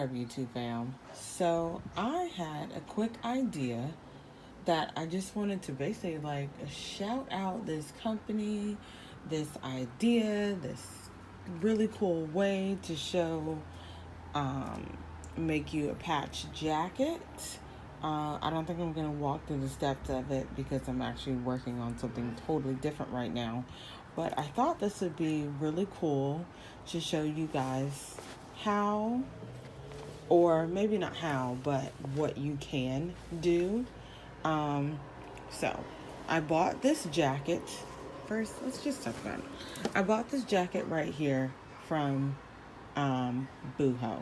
What up, YouTube fam? So, I had a quick idea that I just wanted to basically shout out this company, this idea, this really cool way to show, um, make you a patch jacket. I don't think I'm going to walk through the steps of it because I'm actually working on something totally different right now. But I thought this would be really cool to show you guys how, or maybe not how, but what you can do. Um, so, I bought this jacket. First, let's just talk about it. I bought this jacket right here from Boohoo.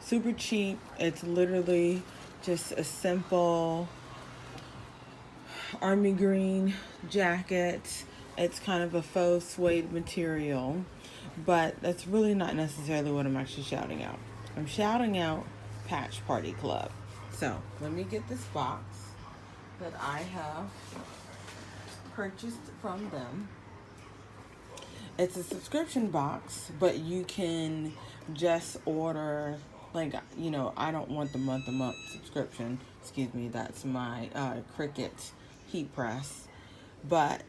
Super cheap. It's literally just a simple army green jacket. It's kind of a faux suede material, but that's really not necessarily what I'm actually shouting out. I'm shouting out Patch Party Club. So let me get this box that I have purchased from them. It's a subscription box, but you can just order, I don't want the month subscription. Excuse me, that's my Cricut heat press. But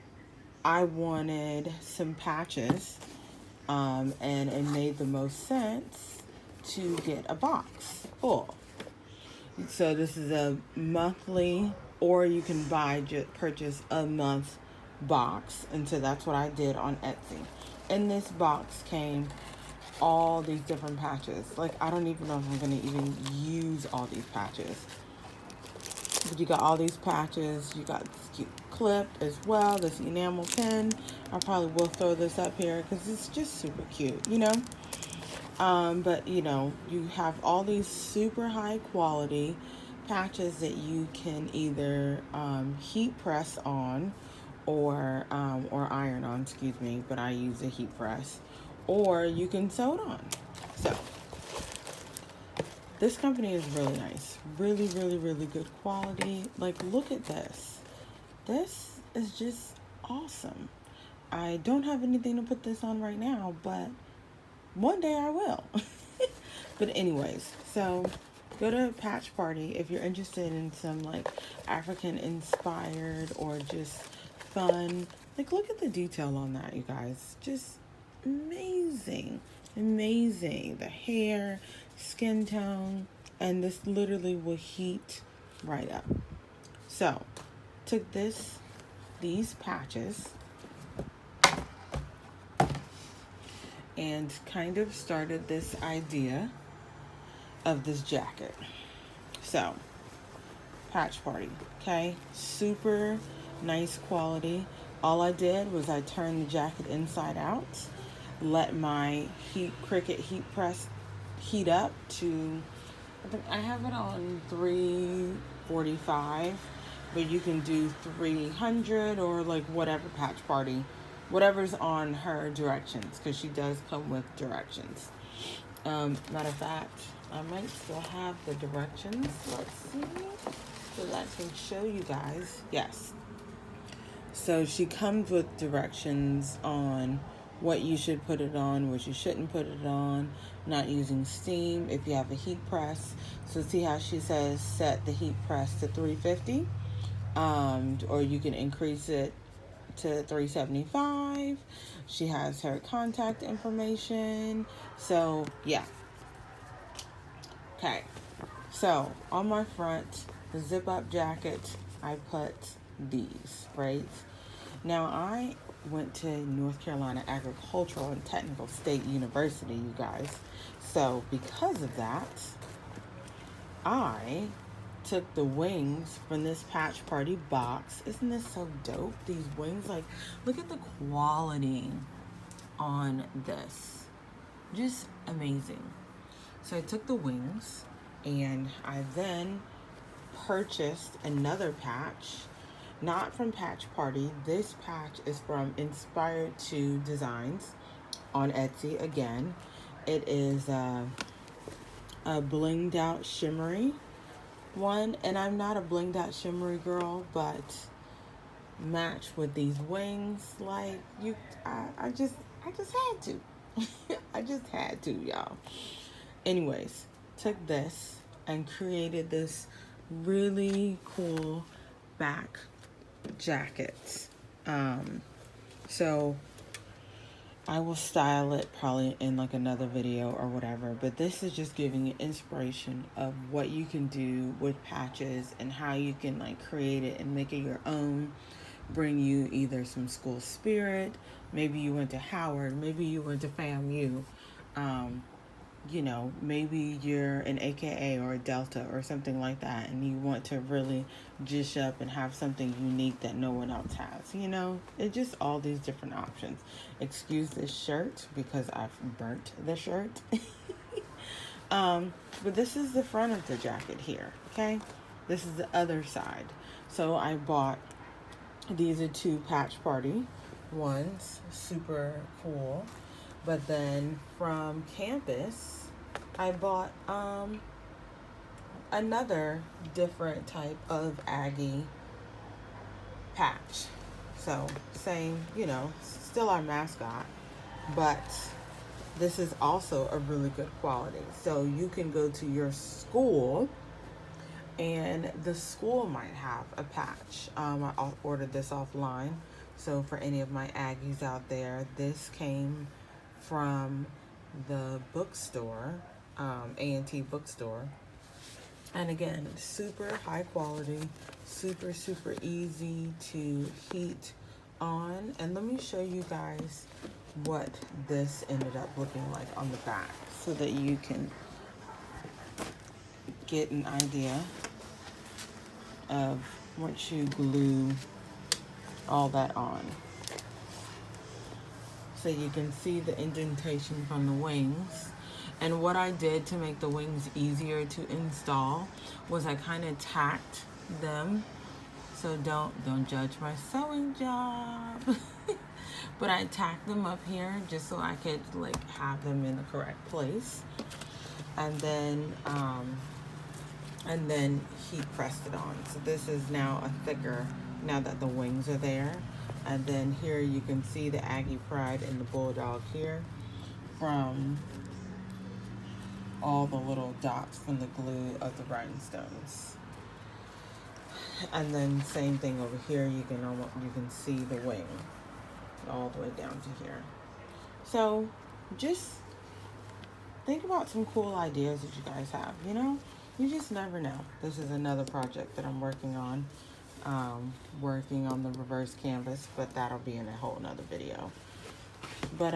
I wanted some patches, and it made the most sense to get a box full. So this is a monthly, or you can purchase a month box, and so that's what I did on Etsy. In this box came all these different patches. Like, I don't even know if I'm gonna even use all these patches. But you got all these patches. You got this cute clip as well. This enamel pin. I probably will throw this up here because it's just super cute, you know. But you have all these super high quality patches that you can either heat press on or iron on, excuse me, but I use a heat press, or you can sew it on. So this company is really nice, really, really, really good quality. Like, look at this. This is just awesome. I don't have anything to put this on right now, but one day I will. But anyways, so go to Patch Party if you're interested in some African inspired or just fun. Like, look at the detail on that, you guys. Just amazing. Amazing. The hair, skin tone, and this literally will heat right up. So, took these patches and kind of started this idea of this jacket. So, Patch Party, okay? Super nice quality. All I did was I turned the jacket inside out, let my Cricut heat press heat up to, I think I have it on 345, but you can do 300 or whatever Patch Party, whatever's on her directions, because she does come with directions. Matter of fact, I might still have the directions. Let's see. So that I can show you guys. Yes. So she comes with directions on what you should put it on, what you shouldn't put it on, not using steam if you have a heat press. So see how she says set the heat press to 350, or you can increase it to 375. She has her contact information. So yeah. Okay. So on my front, the zip up jacket, I put these, right? Now I went to North Carolina Agricultural and Technical State University, you guys. So because of that, I took the wings from this Patch Party box. Isn't this so dope? These wings, look at the quality on this. Just amazing. So I took the wings and I then purchased another patch, not from Patch Party. This patch is from Inspired to Designs on Etsy again. It is a blinged out shimmery one, and I'm not a blinged out shimmery girl, but match with these wings, I just had to. I just had to, y'all. Anyways, took this and created this really cool back jacket. So I will style it probably in like another video or whatever, but this is just giving you inspiration of what you can do with patches and how you can like create it and make it your own, bring you either some school spirit, maybe you went to Howard, maybe you went to FAMU, you know, maybe you're an AKA or a Delta or something like that, and you want to really dish up and have something unique that no one else has, you know? It's just all these different options. Excuse this shirt because I've burnt the shirt. But this is the front of the jacket here, okay? This is the other side. So I bought, these are 2 patch party ones, super cool. But then from campus, I bought another different type of Aggie patch. So same, you know, still our mascot, but this is also a really good quality. So you can go to your school and the school might have a patch. I ordered this offline. So for any of my Aggies out there, this came from the bookstore, A&T bookstore. And again, super high quality, super easy to heat on. And let me show you guys what this ended up looking like on the back so that you can get an idea of once you glue all that on. So you can see the indentation from the wings. And what I did to make the wings easier to install was I kind of tacked them. So don't judge my sewing job. But I tacked them up here just so I could like have them in the correct place. And then heat pressed it on. So this is now a thicker, now that the wings are there. And then here you can see the Aggie Pride and the Bulldog here from all the little dots from the glue of the rhinestones. And then same thing over here, you can see the wing all the way down to here. So just think about some cool ideas that you guys have, you know? You just never know. This is another project that I'm working on. Working on the reverse canvas, but that'll be in a whole nother video. But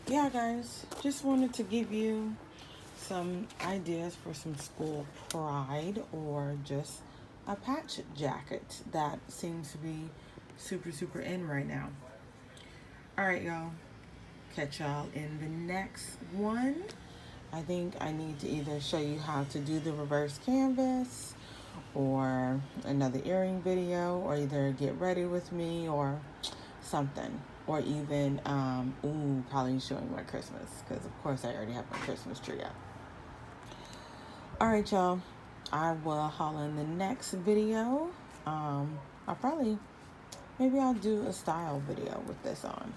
yeah guys, just wanted to give you some ideas for some school pride or just a patch jacket that seems to be super in right now. All right, y'all, catch y'all in the next one. I think I need to either show you how to do the reverse canvas or another earring video, or either get ready with me or something, or even probably showing my Christmas, because of course I already have my Christmas tree up. All right, y'all, I will holler in the next video. Maybe I'll do a style video with this on,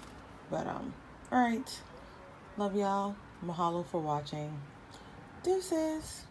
but all right, love y'all, mahalo for watching, deuces.